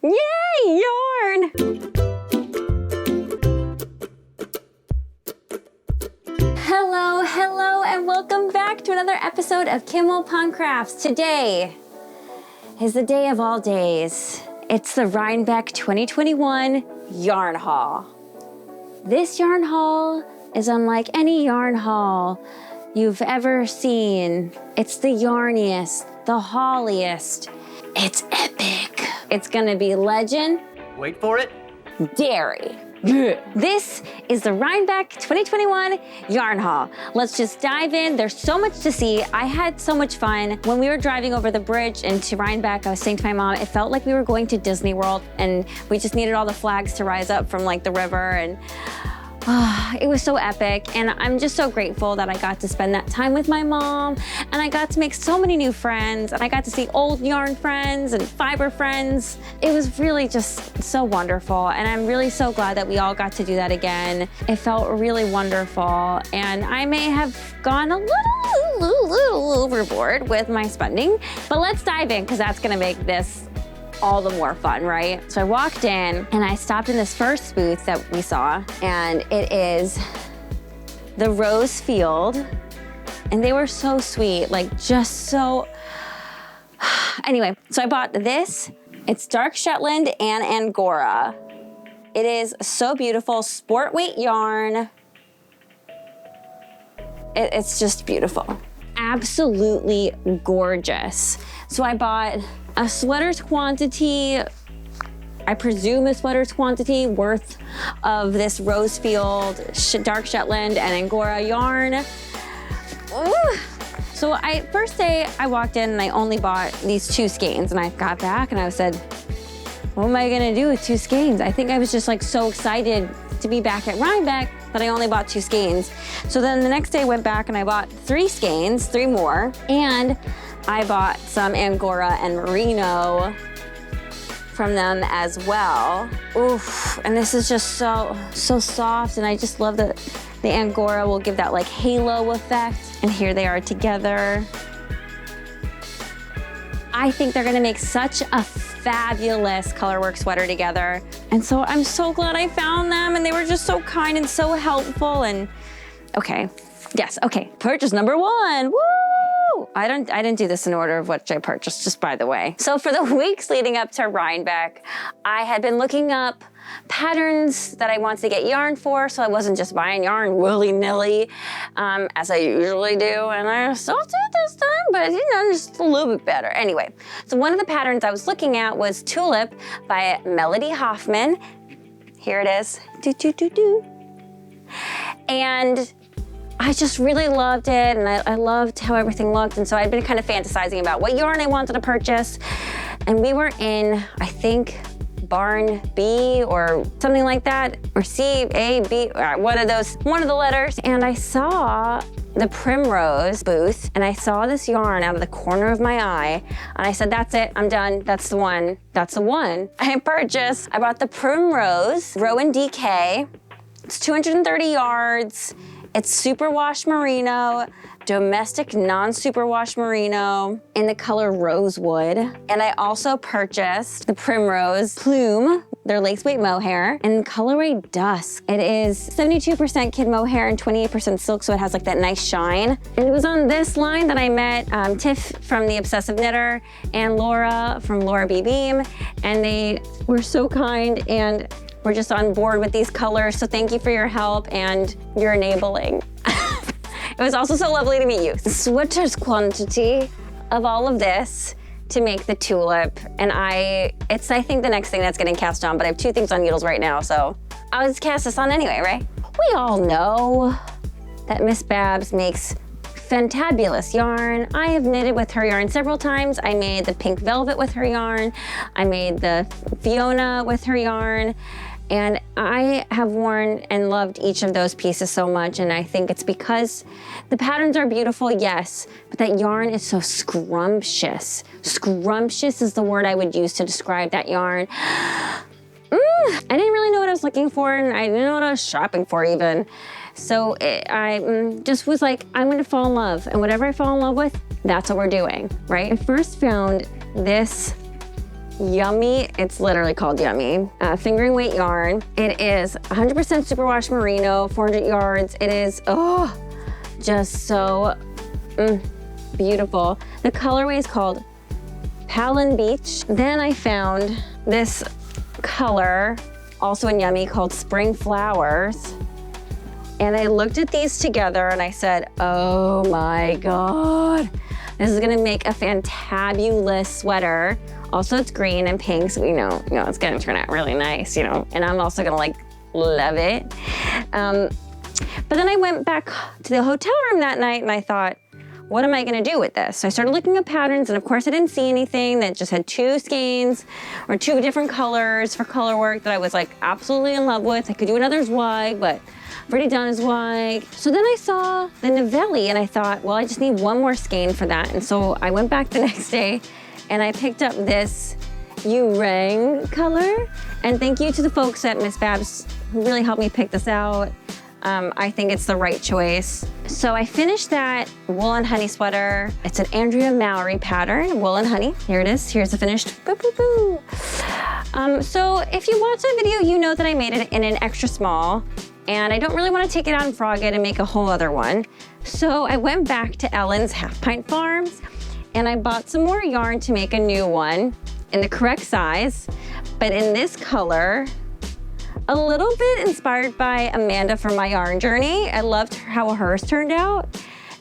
Yay, yarn! Hello, and welcome back to another episode of Kim Wilpon Crafts. Today is the day of all days. It's the Rhinebeck 2021 yarn haul. This yarn haul is unlike any yarn haul you've ever seen. It's the yarniest, the hauliest. It's epic. It's gonna be legend. Wait for it. Dairy. This is the Rhinebeck 2021 yarn haul. Let's just dive in. There's so much to see. I had so much fun. When we were driving over the bridge into Rhinebeck, I was saying to my mom, it felt like we were going to Disney World and we just needed all the flags to rise up from like the river, and it was so epic, and I'm just so grateful that I got to spend that time with my mom, and I got to make so many new friends, and I got to see old yarn friends and fiber friends. It was really just so wonderful, and I'm really so glad that we all got to do that again. It felt really wonderful, and I may have gone a little overboard with my spending, but let's dive in, because that's gonna make this all the more fun, right? So I walked in and I stopped in this first booth that we saw, and it is the Rosefield, and they were so sweet, like just so, anyway, so I bought this. It's dark Shetland and Angora. It is so beautiful, sport weight yarn. It's just beautiful. Absolutely gorgeous. So I bought a sweater's quantity, I presume a sweater's quantity worth of this Rosefield dark Shetland and Angora yarn. Ooh. So first day I walked in and I only bought these 2 skeins, and I got back and I said, what am I gonna do with 2 skeins? I think I was just like so excited to be back at Rhinebeck that I only bought 2 skeins. So then the next day I went back and I bought 3 skeins, 3 more, and I bought some Angora and Merino from them as well. Oof, and this is just so soft, and I just love that the Angora will give that like halo effect. And here they are together. I think they're gonna make such a fabulous Colorworks sweater together. And so I'm so glad I found them, and they were just so kind and so helpful. And okay, yes, okay, purchase number 1, woo! I didn't do this in order of what I purchased, just by the way. So for the weeks leading up to Rhinebeck, I had been looking up patterns that I wanted to get yarn for, so I wasn't just buying yarn willy-nilly, as I usually do, and I still did this time, but you know, just a little bit better. Anyway, so one of the patterns I was looking at was Tulip by Melody Hoffman. Here it is, and I just really loved it, and I loved how everything looked, and so I'd been kind of fantasizing about what yarn I wanted to purchase, and we were in, I think, Barn B or something like that, or C, A, B, one of the letters, and I saw the Primrose booth, and I saw this yarn out of the corner of my eye, and I said, that's it, I'm done, that's the one. I purchased. I bought the Primrose Roan DK. It's 230 yards. It's superwash merino, domestic non-superwash merino in the color Rosewood. And I also purchased the Primrose Plume, their lace weight mohair, in Color-Dusk. It is 72% kid mohair and 28% silk, so it has like that nice shine. And it was on this line that I met Tiff from The Obsessive Knitter and Laura from Laura B. Beam, and they were so kind, and we're just on board with these colors, so thank you for your help and your enabling. It was also so lovely to meet you. The sweater's quantity of all of this to make the tulip, and it's I think the next thing that's getting cast on, but I have 2 things on needles right now, so I'll just cast this on anyway, right? We all know that Miss Babs makes fantabulous yarn. I have knitted with her yarn several times. I made the pink velvet with her yarn. I made the Fiona with her yarn. And I have worn and loved each of those pieces so much, and I think it's because the patterns are beautiful, yes, but that yarn is so scrumptious. Scrumptious is the word I would use to describe that yarn. I didn't really know what I was looking for, and I didn't know what I was shopping for even. So I just was like, I'm gonna fall in love, and whatever I fall in love with, that's what we're doing, right? I first found this yummy. It's literally called yummy. Fingering weight yarn. It is 100% superwash merino, 400 yards. It is, oh, just so beautiful. The colorway is called Pallon Beach. Then I found this color, also in yummy, called Spring Flowers. And I looked at these together and I said, oh my God, this is gonna make a fantabulous sweater. Also, it's green and pink, so we know, it's gonna turn out really nice, and I'm also gonna like love it. But then I went back to the hotel room that night and I thought, what am I gonna do with this? So I started looking at patterns, and of course I didn't see anything that just had 2 skeins or 2 different colors for color work that I was like absolutely in love with. I could do another Zweig, but I've already done a Zweig. So then I saw the Novelli and I thought, well, I just need 1 more skein for that. And so I went back the next day and I picked up this Urang color. And thank you to the folks at Miss Babs who really helped me pick this out. I think it's the right choice. So I finished that wool and honey sweater. It's an Andrea Mallory pattern, wool and honey. Here it is. Here's the finished. Boo, boo, boo. So if you watch the video, you know that I made it in an extra small, and I don't really want to take it out and frog it and make a whole other one. So I went back to Ellen's Half Pint Farms and I bought some more yarn to make a new one in the correct size, but in this color. A little bit inspired by Amanda from My Yarn Journey. I loved how hers turned out.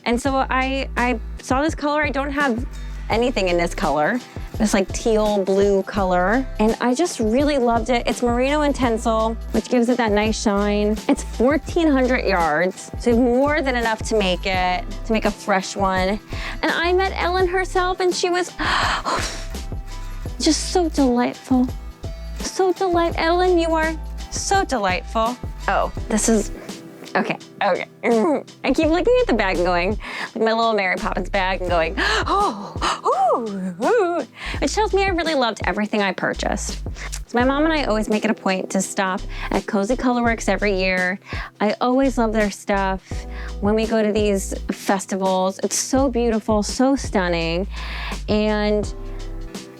And so I saw this color. I don't have anything in this color. This like teal blue color. And I just really loved it. It's merino and Tencel, which gives it that nice shine. It's 1,400 yards, so more than enough to make a fresh one. And I met Ellen herself and she was just so delightful. So delightful. Ellen, you are so delightful. Oh, this is, okay. I keep looking at the bag and going, like my little Mary Poppins bag and going, which tells me I really loved everything I purchased. So my mom and I always make it a point to stop at Cozy Colorworks every year. I always love their stuff. When we go to these festivals, it's so beautiful, so stunning. And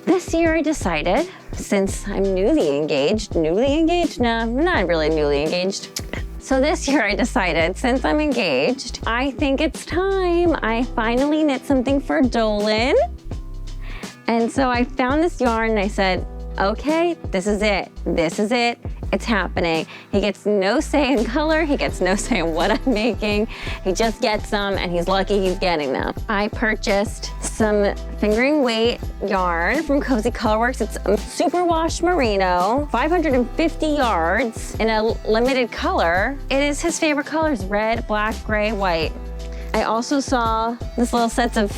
this year I decided, since I'm newly engaged? No, I'm not really newly engaged. So this year I decided, since I'm engaged, I think it's time. I finally knit something for Dolan. And so I found this yarn and I said, okay, this is it. It's happening. He gets no say in color. He gets no say in what I'm making. He just gets them and he's lucky he's getting them. I purchased some fingering weight yarn from Cozy Colorworks. It's a superwash merino, 550 yards in a limited color. It is his favorite colors, red, black, gray, white. I also saw this little sets of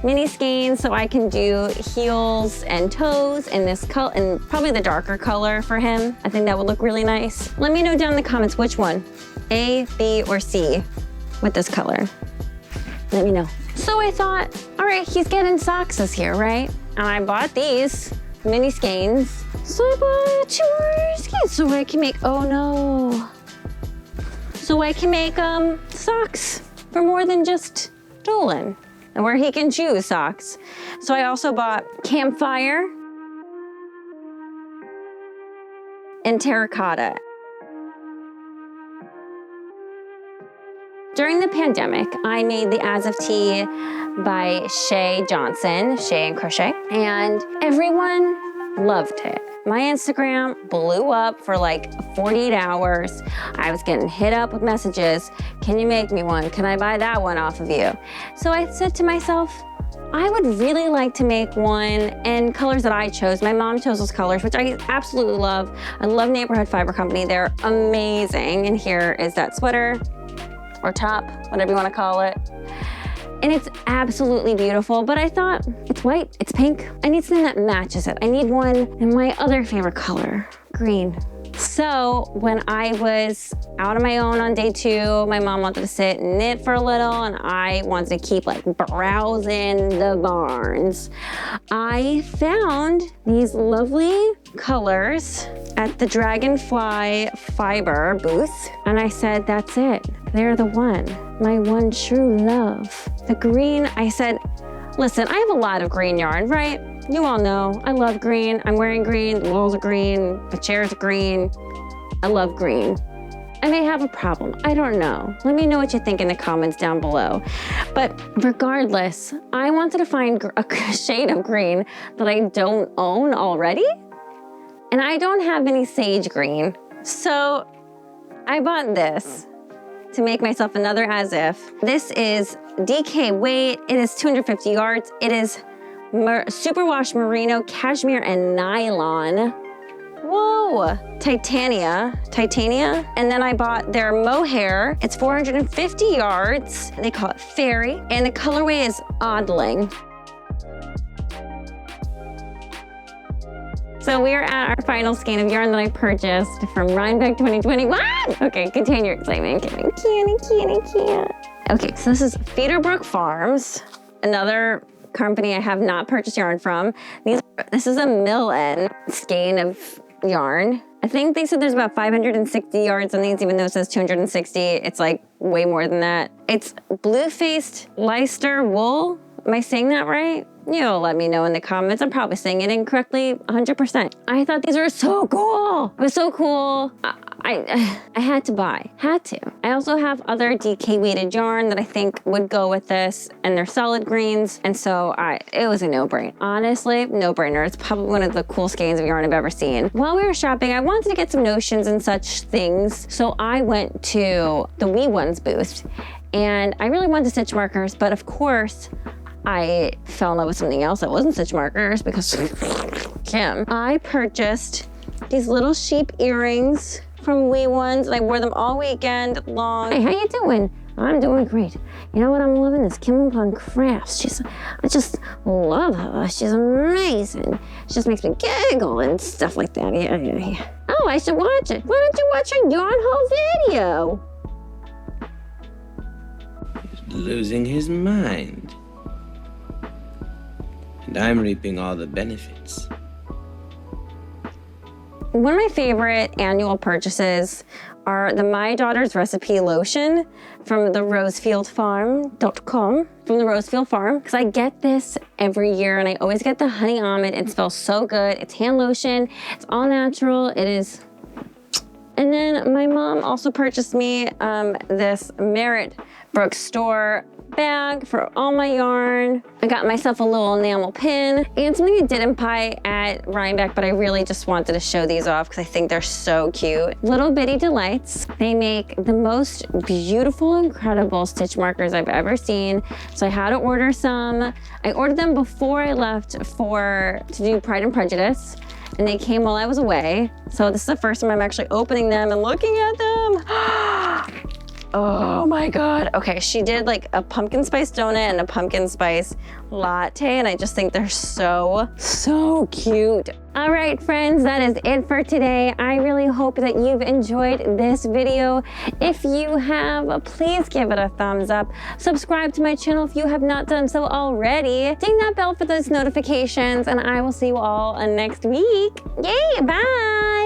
mini skeins so I can do heels and toes in this color, and probably the darker color for him. I think that would look really nice. Let me know down in the comments which one, A, B, or C with this color. Let me know. So I thought, all right, he's getting socks this year, right? And I bought these mini skeins. So I bought 2 more skeins so I can make, oh no. So I can make socks for more than just Dolan, and where he can choose socks. So I also bought Campfire and terracotta. During the pandemic, I made the As of Tea by Shay Johnson, Shay and Crochet, and everyone loved it. My Instagram blew up for like 48 hours. I was getting hit up with messages. Can you make me one? Can I buy that one off of you? So I said to myself, I would really like to make one in colors that I chose. My mom chose those colors, which I absolutely love. I love Neighborhood Fiber Company. They're amazing. And here is that sweater or top, whatever you want to call it. And it's absolutely beautiful, but I thought, it's white, it's pink. I need something that matches it. I need one in my other favorite color, green. So when I was out on my own on day 2, my mom wanted to sit and knit for a little, and I wanted to keep like browsing the barns. I found these lovely colors at the Dragonfly Fiber booth, and I said, that's it. They're the one, my one true love. The green, I said, listen, I have a lot of green yarn, right? You all know, I love green. I'm wearing green, the walls are green, the chairs are green. I love green. I may have a problem, I don't know. Let me know what you think in the comments down below. But regardless, I wanted to find a shade of green that I don't own already. And I don't have any sage green. So I bought this to make myself another as if. This is DK weight, it is 250 yards. It is superwash merino, cashmere, and nylon. Whoa, Titania. And then I bought their Mohair. It's 450 yards. They call it Fairy. And the colorway is Oddling. So we are at our final skein of yarn that I purchased from Rhinebeck 2021. Okay, contain your excitement. I can't. Okay, so this is Feederbrook Farms, another company I have not purchased yarn from. This is a mill-end skein of yarn. I think they said there's about 560 yards on these, even though it says 260. It's like way more than that. It's blue-faced Leicester wool. Am I saying that right? You'll let me know in the comments. I'm probably saying it incorrectly 100%. I thought these were so cool. It was so cool. I had to buy, had to. I also have other DK weighted yarn that I think would go with this, and they're solid greens. And so it was a no-brainer. Honestly, no-brainer. It's probably one of the coolest skeins of yarn I've ever seen. While we were shopping, I wanted to get some notions and such things. So I went to the Wee Ones booth, and I really wanted stitch markers, but of course, I fell in love with something else that wasn't stitch markers because Kim. I purchased these little sheep earrings from Wee Ones, and I wore them all weekend long. Hey, how you doing? I'm doing great. You know what I'm loving? Is Kim Wilpon Crafts. I just love her. She's amazing. She just makes me giggle and stuff like that. Yeah. Oh, I should watch it. Why don't you watch her yarn haul video? He's losing his mind. And I'm reaping all the benefits. One of my favorite annual purchases are the My Daughter's Recipe lotion from the Rosefield.com, from the Rosefield farm, because I get this every year and I always get the honey almond. It smells so good. It's hand lotion. It's all natural. It is. And then my mom also purchased me this Merritt Brooks store bag for all my yarn. I got myself a little enamel pin and something I didn't buy at Rhinebeck, but I really just wanted to show these off because I think they're so cute. Little Bitty Delights. They make the most beautiful, incredible stitch markers I've ever seen. So I had to order some. I ordered them before I left to do Pride and Prejudice, and they came while I was away. So this is the first time I'm actually opening them and looking at them. Oh my God. Okay, she did like a pumpkin spice donut and a pumpkin spice latte, and I just think they're so cute. All right, friends, that is it for today. I really hope that you've enjoyed this video. If you have, please give it a thumbs up. Subscribe to my channel if you have not done so already. Ding that bell for those notifications, and I will see you all next week. Yay, bye.